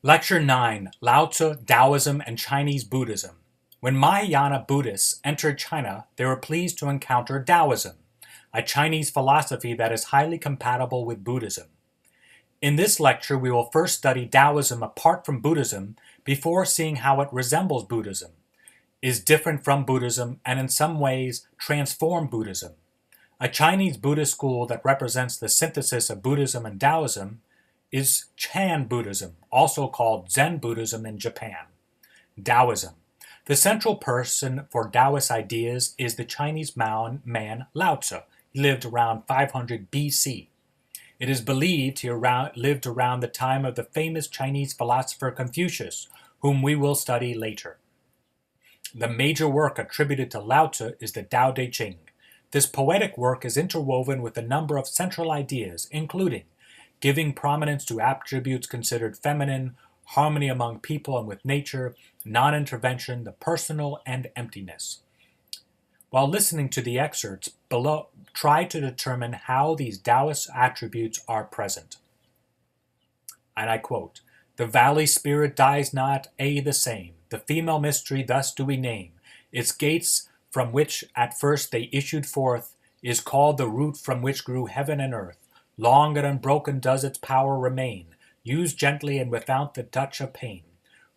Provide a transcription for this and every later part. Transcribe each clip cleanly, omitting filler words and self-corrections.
Lecture 9, Laozi, Daoism and Chinese Buddhism. When Mahayana Buddhists entered China, they were pleased to encounter Daoism, a Chinese philosophy that is highly compatible with Buddhism. In this lecture, we will first study Daoism apart from Buddhism before seeing how it resembles Buddhism, is different from Buddhism, and in some ways transform Buddhism. A Chinese Buddhist school that represents the synthesis of Buddhism and Daoism is Shan Buddhism, also called Zen Buddhism in Japan. Daoism. The central person for Taoist ideas is the Chinese man Laozi. He lived around 500 BC. It is believed he lived around the time of the famous Chinese philosopher Confucius, whom we will study later. The major work attributed to Laozi is the Tao Te Ching. This poetic work is interwoven with a number of central ideas, including giving prominence to attributes considered feminine, harmony among people and with nature, non-intervention, the personal, and emptiness. While listening to the excerpts below, try to determine how these Taoist attributes are present. And I quote, "The valley spirit dies not, the same. The female mystery thus do we name. Its gates from which at first they issued forth is called the root from which grew heaven and earth. Long and unbroken does its power remain, used gently and without the touch of pain.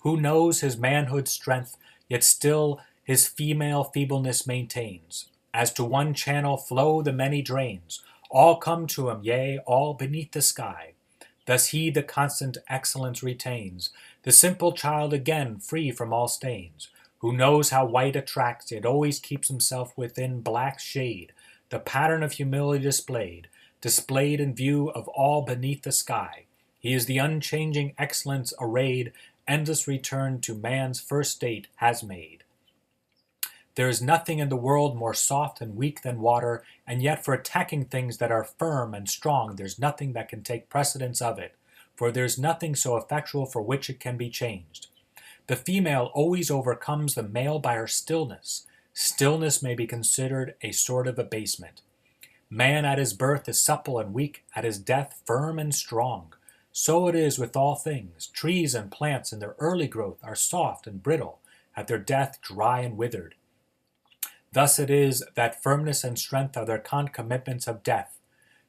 Who knows his manhood's strength, yet still his female feebleness maintains. As to one channel flow the many drains, all come to him, yea, all beneath the sky. Thus he the constant excellence retains, the simple child again free from all stains. Who knows how white attracts, yet always keeps himself within black shade, the pattern of humility displayed in view of all beneath the sky. He is the unchanging excellence arrayed, endless return to man's first state has made. There is nothing in the world more soft and weak than water, and yet for attacking things that are firm and strong, there's nothing that can take precedence of it, for there's nothing so effectual for which it can be changed. The female always overcomes the male by her stillness. Stillness may be considered a sort of abasement. Man at his birth is supple and weak, at his death firm and strong. So it is with all things. Trees and plants in their early growth are soft and brittle, at their death dry and withered. Thus it is that firmness and strength are their concomitants of death,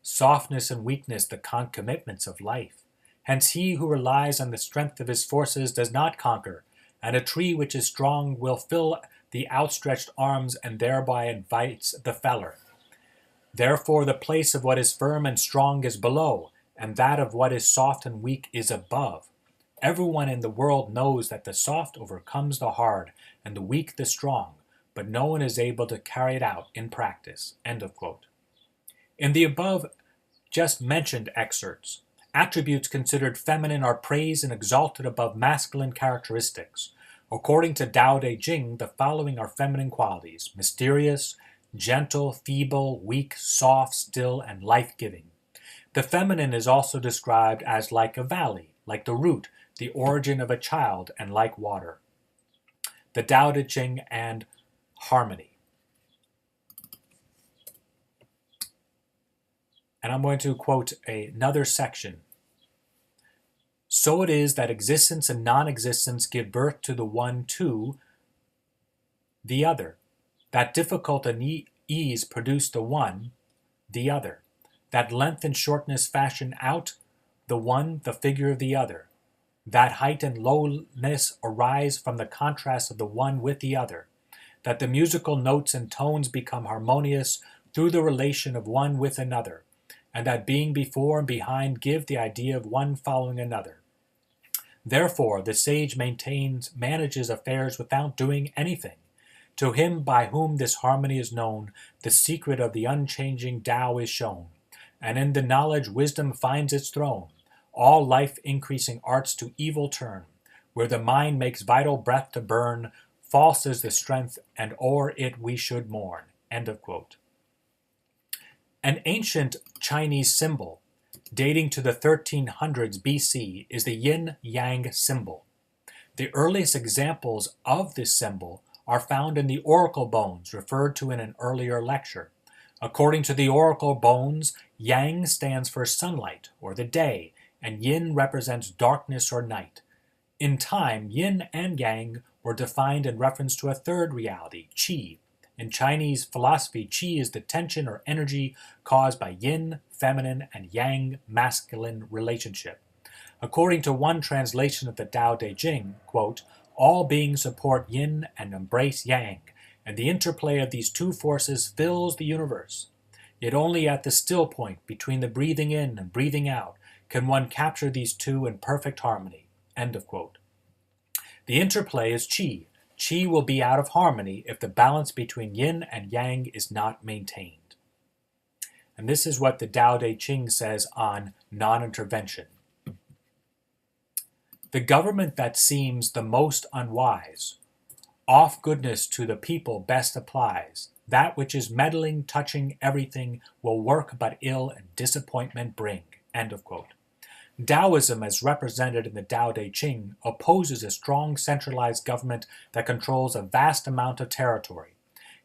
softness and weakness the concomitants of life. Hence he who relies on the strength of his forces does not conquer, and a tree which is strong will fill the outstretched arms and thereby invites the feller. Therefore the place of what is firm and strong is below, and that of what is soft and weak is above. Everyone in the world knows that the soft overcomes the hard, and the weak the strong, but no one is able to carry it out in practice." End of quote. In the above just mentioned excerpts, attributes considered feminine are praised and exalted above masculine characteristics. According to Tao Te Ching, the following are feminine qualities: mysterious, gentle, feeble, weak, soft, still, and life-giving. The feminine is also described as like a valley, like the root, the origin of a child, and like water. The Tao Te Ching and Harmony. And I'm going to quote another section. "So it is that existence and non-existence give birth to the one to the other. That difficult and ease produce the one, the other. That length and shortness fashion out the one, the figure of the other. That height and lowness arise from the contrast of the one with the other. That the musical notes and tones become harmonious through the relation of one with another. And that being before and behind give the idea of one following another. Therefore, the sage manages affairs without doing anything. To him by whom this harmony is known, the secret of the unchanging Tao is shown, and in the knowledge wisdom finds its throne. All life-increasing arts to evil turn, where the mind makes vital breath to burn, false is the strength, and o'er it we should mourn." End of quote. An ancient Chinese symbol, dating to the 1300s BC, is the yin-yang symbol. The earliest examples of this symbol are found in the oracle bones referred to in an earlier lecture. According to the oracle bones, yang stands for sunlight or the day, and yin represents darkness or night. In time, yin and yang were defined in reference to a third reality, qi. In Chinese philosophy, qi is the tension or energy caused by yin, feminine, and yang, masculine relationship. According to one translation of the Tao Te Ching, quote, all beings support yin and embrace yang, and the interplay of these two forces fills the universe. Yet only at the still point between the breathing in and breathing out can one capture these two in perfect harmony. End of quote. The interplay is qi. Qi will be out of harmony if the balance between yin and yang is not maintained. And this is what the Tao Te Ching says on non-intervention. The government that seems the most unwise, off goodness to the people best applies. That which is meddling, touching everything, will work but ill and disappointment bring. End of quote. Daoism, as represented in the Tao Te Ching, opposes a strong centralized government that controls a vast amount of territory.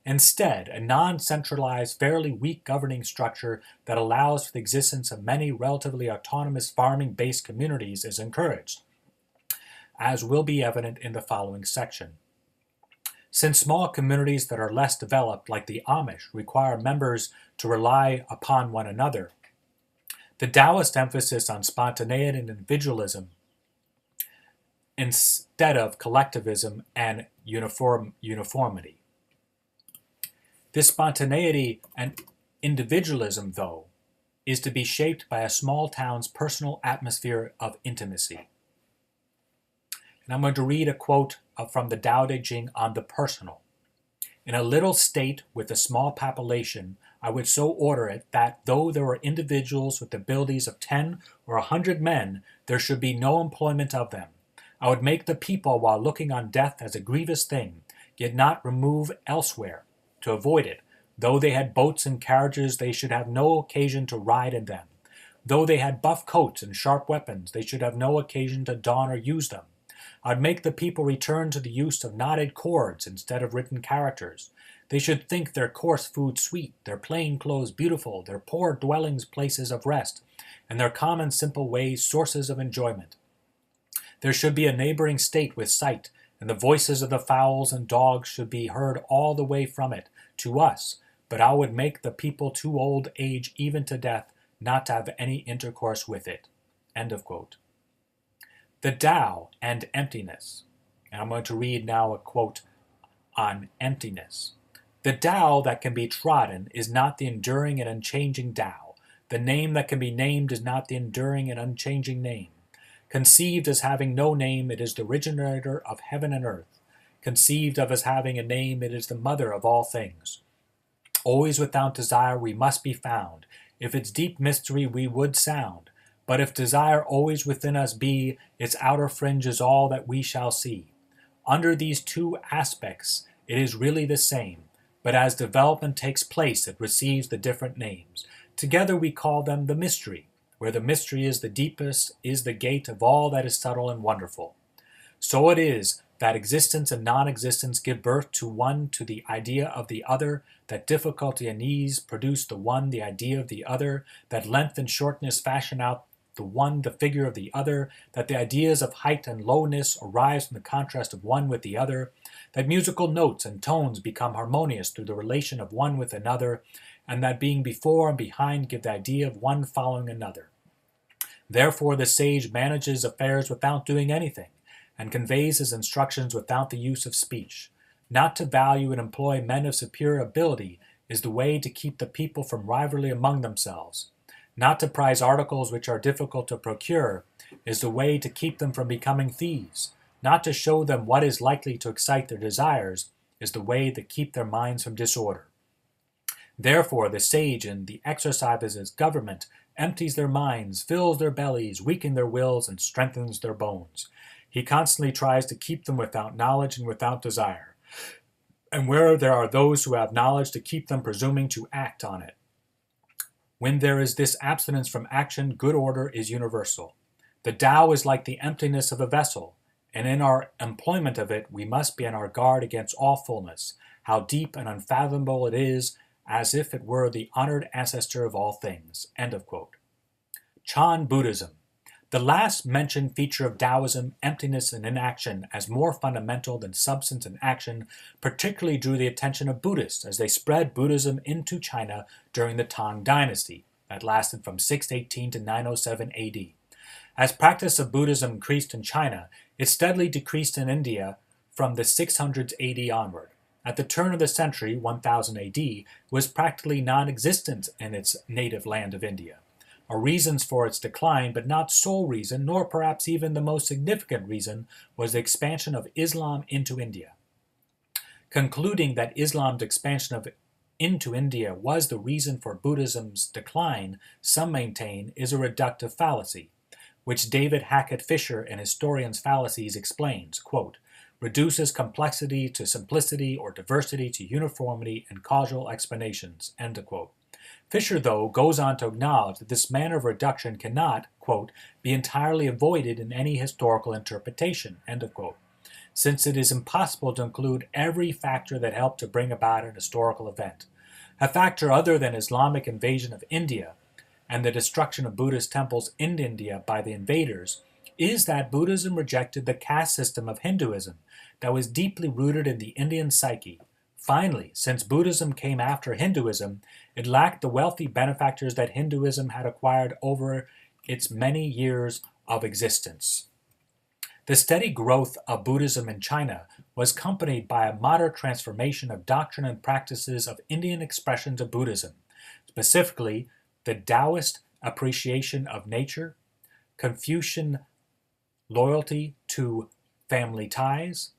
Instead, a non-centralized, fairly weak governing structure that allows for the existence of many relatively autonomous farming-based communities is encouraged, as will be evident in the following section. Since small communities that are less developed, like the Amish, require members to rely upon one another, the Taoist emphasis on spontaneity and individualism instead of collectivism and uniformity. This spontaneity and individualism, though, is to be shaped by a small town's personal atmosphere of intimacy. And I'm going to read a quote from the Tao Te Ching on the personal. In a little state with a small population, I would so order it that, though there were individuals with abilities of 10 or 100 men, there should be no employment of them. I would make the people, while looking on death as a grievous thing, yet not remove elsewhere, to avoid it. Though they had boats and carriages, they should have no occasion to ride in them. Though they had buff coats and sharp weapons, they should have no occasion to don or use them. I'd make the people return to the use of knotted cords instead of written characters. They should think their coarse food sweet, their plain clothes beautiful, their poor dwellings places of rest, and their common simple ways sources of enjoyment. There should be a neighboring state with sight, and the voices of the fowls and dogs should be heard all the way from it to us, but I would make the people too old age even to death not to have any intercourse with it. End of quote. The Tao and emptiness. And I'm going to read now a quote on emptiness. The Tao that can be trodden is not the enduring and unchanging Tao. The name that can be named is not the enduring and unchanging name. Conceived as having no name, it is the originator of heaven and earth. Conceived of as having a name, it is the mother of all things. Always without desire we must be found. If its deep mystery we would sound. But if desire always within us be, its outer fringe is all that we shall see. Under these two aspects, it is really the same, but as development takes place, it receives the different names. Together we call them the mystery. Where the mystery is the deepest, is the gate of all that is subtle and wonderful. So it is that existence and non-existence give birth to one, to the idea of the other, that difficulty and ease produce the one, the idea of the other, that length and shortness fashion out the one, the figure of the other, that the ideas of height and lowness arise from the contrast of one with the other, that musical notes and tones become harmonious through the relation of one with another, and that being before and behind give the idea of one following another. Therefore the sage manages affairs without doing anything, and conveys his instructions without the use of speech. Not to value and employ men of superior ability is the way to keep the people from rivalry among themselves. Not to prize articles which are difficult to procure is the way to keep them from becoming thieves. Not to show them what is likely to excite their desires is the way to keep their minds from disorder. Therefore the sage in the exercise of his government empties their minds, fills their bellies, weakens their wills, and strengthens their bones. He constantly tries to keep them without knowledge and without desire. And where there are those who have knowledge, to keep them presuming to act on it. When there is this abstinence from action, good order is universal. The Tao is like the emptiness of a vessel, and in our employment of it we must be on our guard against all fullness. How deep and unfathomable it is, as if it were the honored ancestor of all things. End of quote. Shan Buddhism. The last mentioned feature of Taoism, emptiness and inaction, as more fundamental than substance and action, particularly drew the attention of Buddhists as they spread Buddhism into China during the Tang Dynasty, that lasted from 618 to 907 AD. As practice of Buddhism increased in China, it steadily decreased in India from the 600s AD onward. At the turn of the century, 1000 AD, it was practically non-existent in its native land of India. Are reasons for its decline, but not sole reason, nor perhaps even the most significant reason, was the expansion of Islam into India. Concluding that Islam's expansion into India was the reason for Buddhism's decline, some maintain, is a reductive fallacy, which David Hackett Fisher in Historian's Fallacies explains, quote, reduces complexity to simplicity or diversity to uniformity and causal explanations, end quote. Fisher, though, goes on to acknowledge that this manner of reduction cannot, quote, be entirely avoided in any historical interpretation, end of quote, since it is impossible to include every factor that helped to bring about an historical event. A factor other than Islamic invasion of India and the destruction of Buddhist temples in India by the invaders is that Buddhism rejected the caste system of Hinduism that was deeply rooted in the Indian psyche. Finally, since Buddhism came after Hinduism, it lacked the wealthy benefactors that Hinduism had acquired over its many years of existence. The steady growth of Buddhism in China was accompanied by a moderate transformation of doctrine and practices of Indian expressions of Buddhism, specifically the Taoist appreciation of nature, Confucian loyalty to family ties,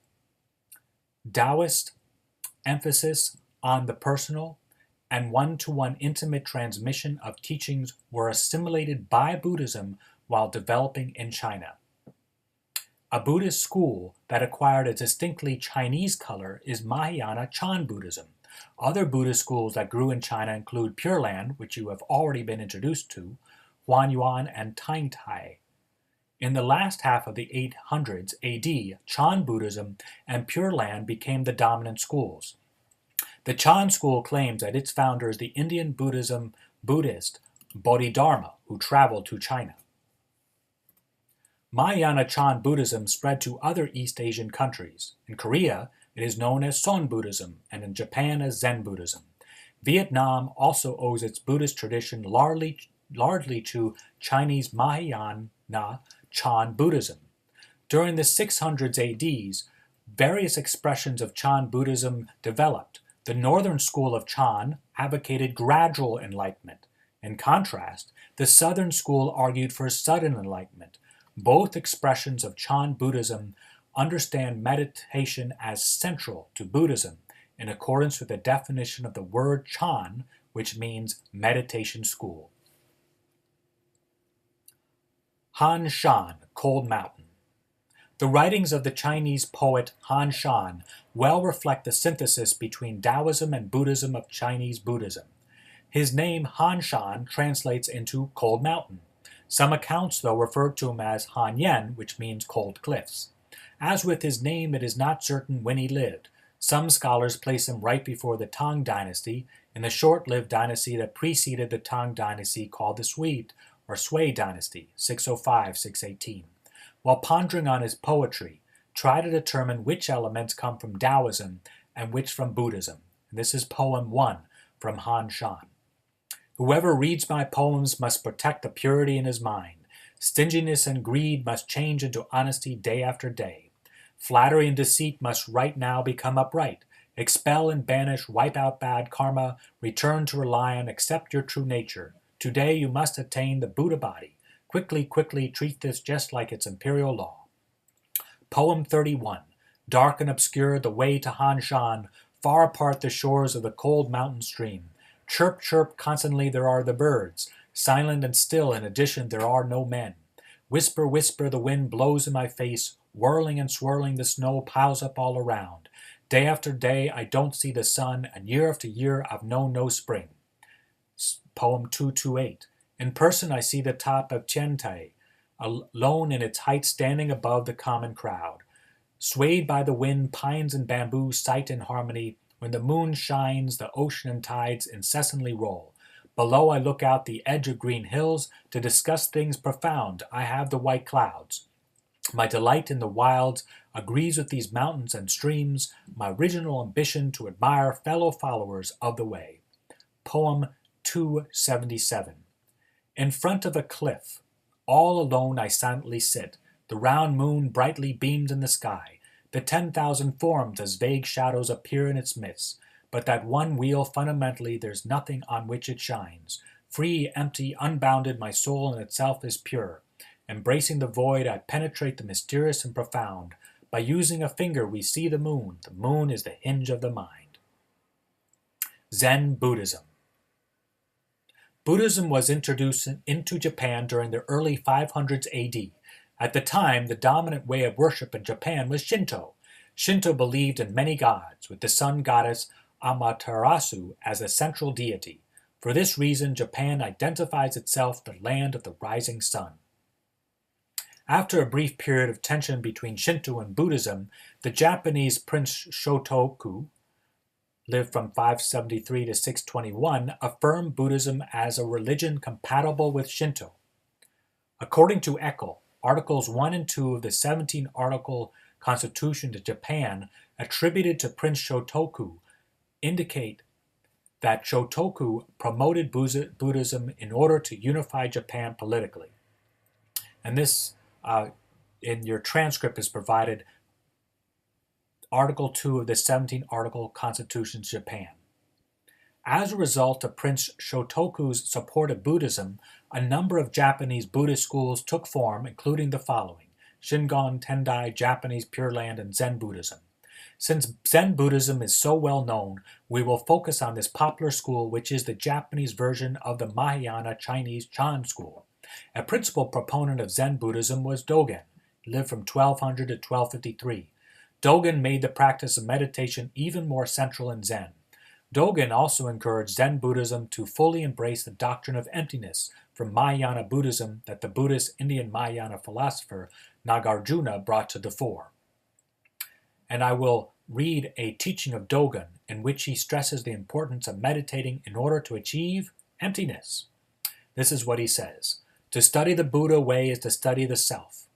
Taoist emphasis on the personal, and one-to-one intimate transmission of teachings were assimilated by Buddhism while developing in China. A Buddhist school that acquired a distinctly Chinese color is Mahayana Chan Buddhism. Other Buddhist schools that grew in China include Pure Land, which you have already been introduced to, Huanyuan, and Taintai. In the last half of the 800s AD, Chan Buddhism and Pure Land became the dominant schools. The Chan school claims that its founder is the Indian Buddhist Bodhidharma, who traveled to China. Mahayana Chan Buddhism spread to other East Asian countries. In Korea, it is known as Son Buddhism, and in Japan as Zen Buddhism. Vietnam also owes its Buddhist tradition largely to Chinese Mahayana Chan Buddhism. During the 600s AD, various expressions of Chan Buddhism developed. The northern school of Chan advocated gradual enlightenment. In contrast, the southern school argued for sudden enlightenment. Both expressions of Chan Buddhism understand meditation as central to Buddhism, in accordance with the definition of the word Chan, which means meditation school. Han Shan, Cold Mountain. The writings of the Chinese poet Han Shan well reflect the synthesis between Taoism and Buddhism of Chinese Buddhism. His name Han Shan translates into Cold Mountain. Some accounts, though, refer to him as Han Yen, which means cold cliffs. As with his name, it is not certain when he lived. Some scholars place him right before the Tang Dynasty, in the short-lived dynasty that preceded the Tang Dynasty called the Sui Dynasty, 605-618. While pondering on his poetry, try to determine which elements come from Taoism and which from Buddhism. And this is poem 1 from Han Shan. Whoever reads my poems must protect the purity in his mind. Stinginess and greed must change into honesty day after day. Flattery and deceit must right now become upright. Expel and banish, wipe out bad karma, return to rely on, accept your true nature. Today you must attain the Buddha body. Quickly, quickly treat this just like its imperial law. Poem 31. Dark and obscure the way to Han Shan, far apart the shores of the cold mountain stream. Chirp, chirp, constantly there are the birds. Silent and still, in addition, there are no men. Whisper, whisper, the wind blows in my face. Whirling and swirling, the snow piles up all around. Day after day, I don't see the sun, and year after year, I've known no spring. Poem 228. In person, I see the top of Tiantai, alone in its height standing above the common crowd. Swayed by the wind, pines and bamboo sight in harmony. When the moon shines, the ocean and tides incessantly roll. Below I look out the edge of green hills. To discuss things profound, I have the white clouds. My delight in the wilds agrees with these mountains and streams, my original ambition to admire fellow followers of the way. Poem 277. In front of a cliff, all alone I silently sit. The round moon brightly beams in the sky. The 10,000 forms as vague shadows appear in its midst. But that one wheel, fundamentally, there's nothing on which it shines. Free, empty, unbounded, my soul in itself is pure. Embracing the void, I penetrate the mysterious and profound. By using a finger, we see the moon. The moon is the hinge of the mind. Zen Buddhism. Buddhism was introduced into Japan during the early 500s AD. At the time, the dominant way of worship in Japan was Shinto. Shinto believed in many gods, with the sun goddess Amaterasu as a central deity. For this reason, Japan identifies itself the land of the rising sun. After a brief period of tension between Shinto and Buddhism, the Japanese Prince Shotoku, lived from 573 to 621, affirmed Buddhism as a religion compatible with Shinto. According to Eckel, Articles 1 and 2 of the 17-article Constitution to Japan, attributed to Prince Shotoku, indicate that Shotoku promoted Buddhism in order to unify Japan politically. And this, in your transcript, is provided Article 2 of the 17-article Constitution to Japan. As a result of Prince Shotoku's support of Buddhism, a number of Japanese Buddhist schools took form, including the following: Shingon, Tendai, Japanese Pure Land, and Zen Buddhism. Since Zen Buddhism is so well known, we will focus on this popular school, which is the Japanese version of the Mahayana Chinese Shan school. A principal proponent of Zen Buddhism was Dogen. He lived from 1200 to 1253. Dogen made the practice of meditation even more central in Zen. Dogen also encouraged Zen Buddhism to fully embrace the doctrine of emptiness from Mahayana Buddhism that the Buddhist Indian Mahayana philosopher Nagarjuna brought to the fore. And I will read a teaching of Dogen in which he stresses the importance of meditating in order to achieve emptiness. This is what he says: to study the Buddha way is to study the self.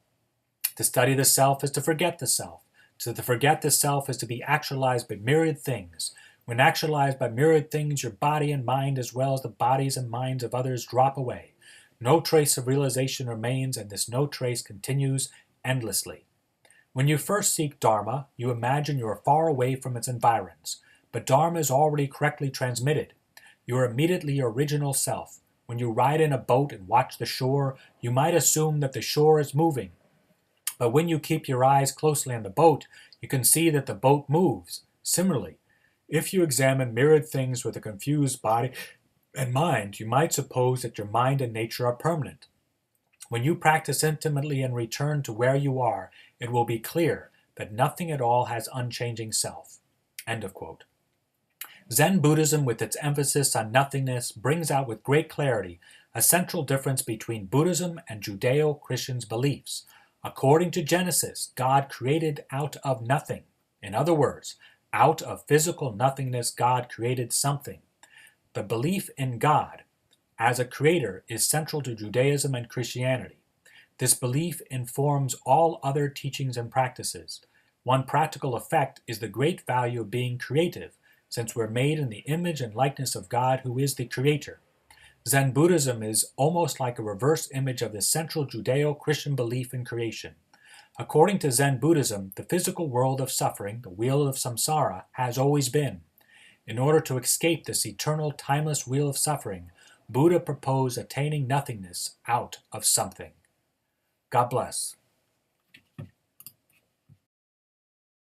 To study the self is to forget the self. To forget the self is to be actualized by myriad things. When actualized by myriad things, your body and mind, as well as the bodies and minds of others, drop away. No trace of realization remains, and this no trace continues endlessly. When you first seek Dharma, you imagine you are far away from its environs, but Dharma is already correctly transmitted. You are immediately your original self. When you ride in a boat and watch the shore, you might assume that the shore is moving. But when you keep your eyes closely on the boat, you can see that the boat moves. Similarly, if you examine myriad things with a confused body and mind, you might suppose that your mind and nature are permanent. When you practice intimately and return to where you are, it will be clear that nothing at all has unchanging self. End of quote. Zen Buddhism, with its emphasis on nothingness, brings out with great clarity a central difference between Buddhism and Judeo-Christian beliefs. According to Genesis, God created out of nothing. In other words, out of physical nothingness, God created something. The belief in God as a creator is central to Judaism and Christianity. This belief informs all other teachings and practices. One practical effect is the great value of being creative, since we're made in the image and likeness of God, who is the creator. Zen Buddhism is almost like a reverse image of the central Judeo-Christian belief in creation. According to Zen Buddhism, the physical world of suffering, the wheel of samsara, has always been. In order to escape this eternal, timeless wheel of suffering, Buddha proposed attaining nothingness out of something. God bless.